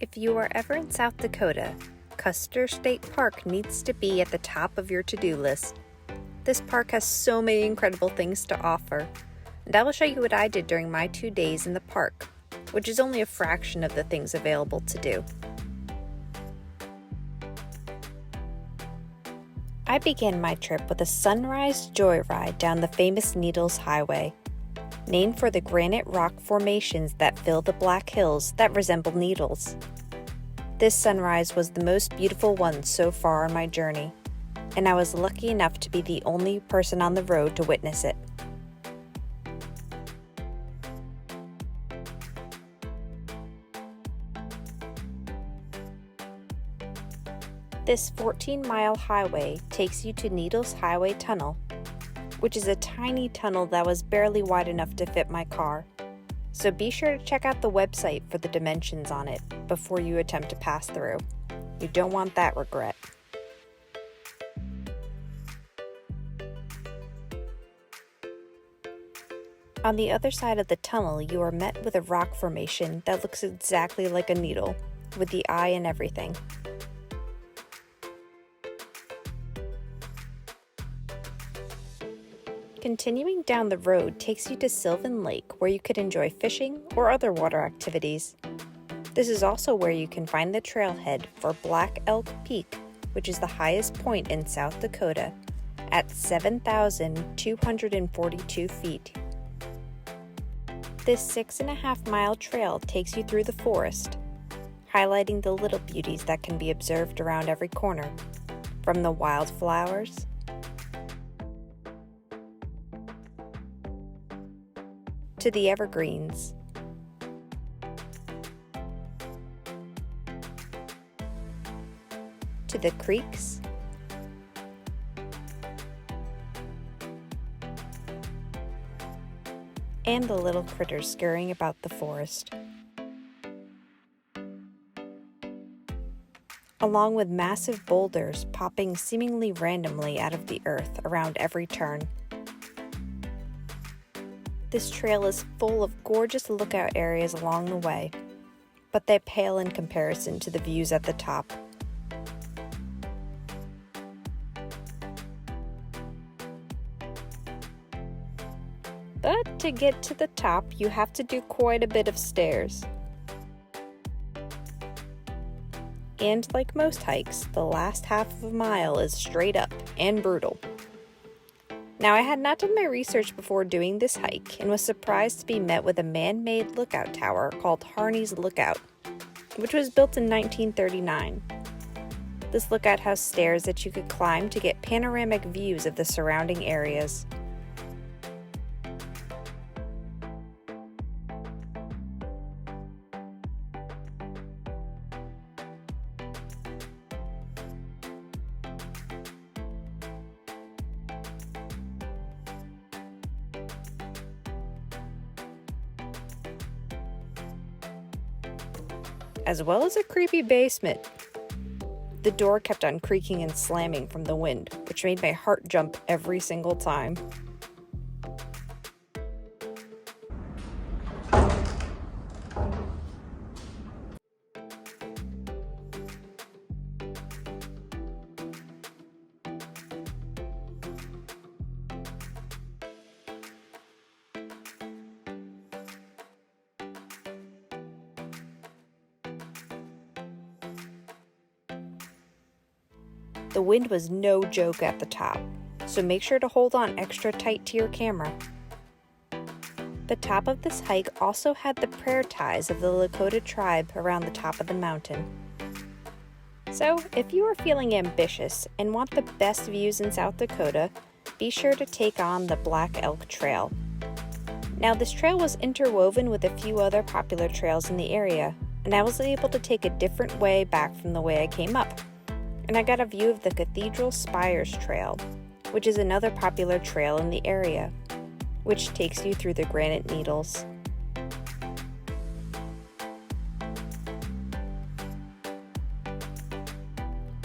If you are ever in South Dakota, Custer State Park needs to be at the top of your to-do list. This park has so many incredible things to offer, and I will show you what I did during my 2 days in the park, which is only a fraction of the things available to do. I began my trip with a sunrise joyride down the famous Needles Highway, named for the granite rock formations that fill the black hills that resemble needles. This sunrise was the most beautiful one so far on my journey, and I was lucky enough to be the only person on the road to witness it. This 14-mile highway takes you to Needles Highway Tunnel, which is a tiny tunnel that was barely wide enough to fit my car. So be sure to check out the website for the dimensions on it before you attempt to pass through. You don't want that regret. On the other side of the tunnel, you are met with a rock formation that looks exactly like a needle, with the eye and everything. Continuing down the road takes you to Sylvan Lake, where you could enjoy fishing or other water activities. This is also where you can find the trailhead for Black Elk Peak, which is the highest point in South Dakota at 7,242 feet. This 6.5-mile trail takes you through the forest, highlighting the little beauties that can be observed around every corner, from the wildflowers to the evergreens, to the creeks, and the little critters scurrying about the forest, along with massive boulders popping seemingly randomly out of the earth around every turn. This trail is full of gorgeous lookout areas along the way, but they pale in comparison to the views at the top. But to get to the top, you have to do quite a bit of stairs. And like most hikes, the last half of a mile is straight up and brutal. Now, I had not done my research before doing this hike and was surprised to be met with a man-made lookout tower called Harney's Lookout, which was built in 1939. This lookout has stairs that you could climb to get panoramic views of the surrounding areas. As well as a creepy basement. The door kept on creaking and slamming from the wind, which made my heart jump every single time. The wind was no joke at the top, so make sure to hold on extra tight to your camera. The top of this hike also had the prayer ties of the Lakota tribe around the top of the mountain. So, if you are feeling ambitious and want the best views in South Dakota, be sure to take on the Black Elk Trail. Now, this trail was interwoven with a few other popular trails in the area, and I was able to take a different way back from the way I came up. And I got a view of the Cathedral Spires trail, which is another popular trail in the area, which takes you through the granite needles.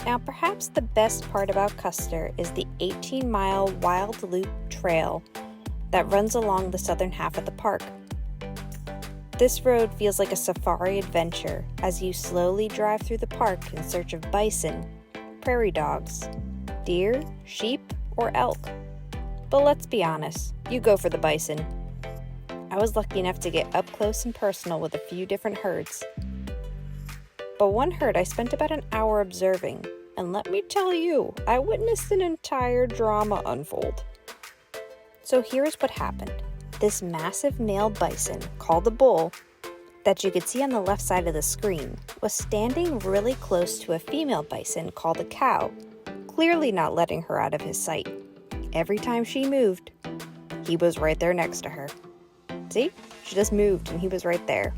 Now, perhaps the best part about Custer is the 18-mile Wild Loop Trail that runs along the southern half of the park. This road feels like a safari adventure as you slowly drive through the park in search of bison, prairie dogs, deer, sheep, or elk. But let's be honest, you go for the bison. I was lucky enough to get up close and personal with a few different herds. But one herd I spent about an hour observing, and let me tell you, I witnessed an entire drama unfold. So here's what happened. This massive male bison, called a bull, that you could see on the left side of the screen, was standing really close to a female bison called a cow, clearly not letting her out of his sight. Every time she moved, he was right there next to her. See? She just moved and he was right there.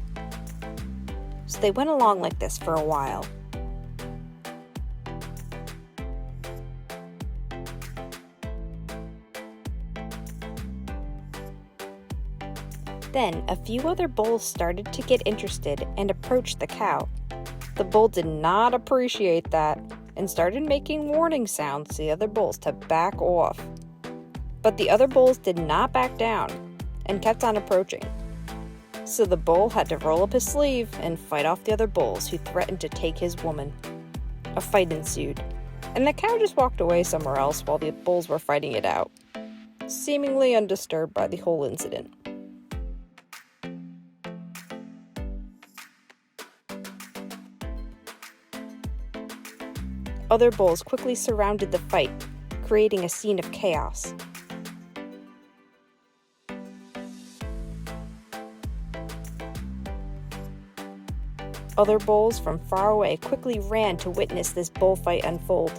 So they went along like this for a while. Then a few other bulls started to get interested and approached the cow. The bull did not appreciate that and started making warning sounds to the other bulls to back off. But the other bulls did not back down and kept on approaching. So the bull had to roll up his sleeve and fight off the other bulls who threatened to take his woman. A fight ensued, and the cow just walked away somewhere else while the bulls were fighting it out, seemingly undisturbed by the whole incident. Other bulls quickly surrounded the fight, creating a scene of chaos. Other bulls from far away quickly ran to witness this bullfight unfold.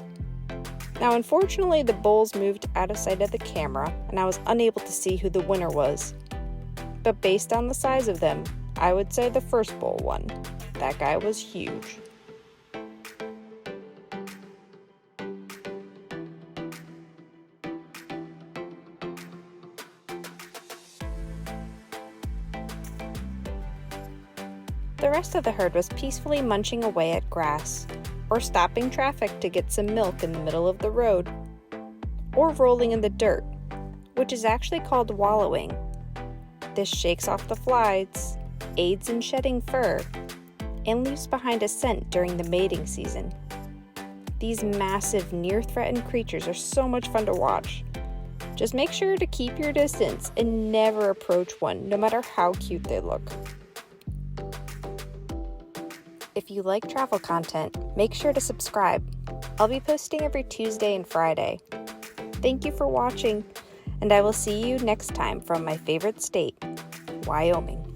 Now, unfortunately, the bulls moved out of sight of the camera, and I was unable to see who the winner was. But based on the size of them, I would say the first bull won. That guy was huge. The rest of the herd was peacefully munching away at grass, or stopping traffic to get some milk in the middle of the road, or rolling in the dirt, which is actually called wallowing. This shakes off the flies, aids in shedding fur, and leaves behind a scent during the mating season. These massive, near-threatened creatures are so much fun to watch. Just make sure to keep your distance and never approach one, no matter how cute they look. If you like travel content, make sure to subscribe. I'll be posting every Tuesday and Friday. Thank you for watching, and I will see you next time from my favorite state, Wyoming.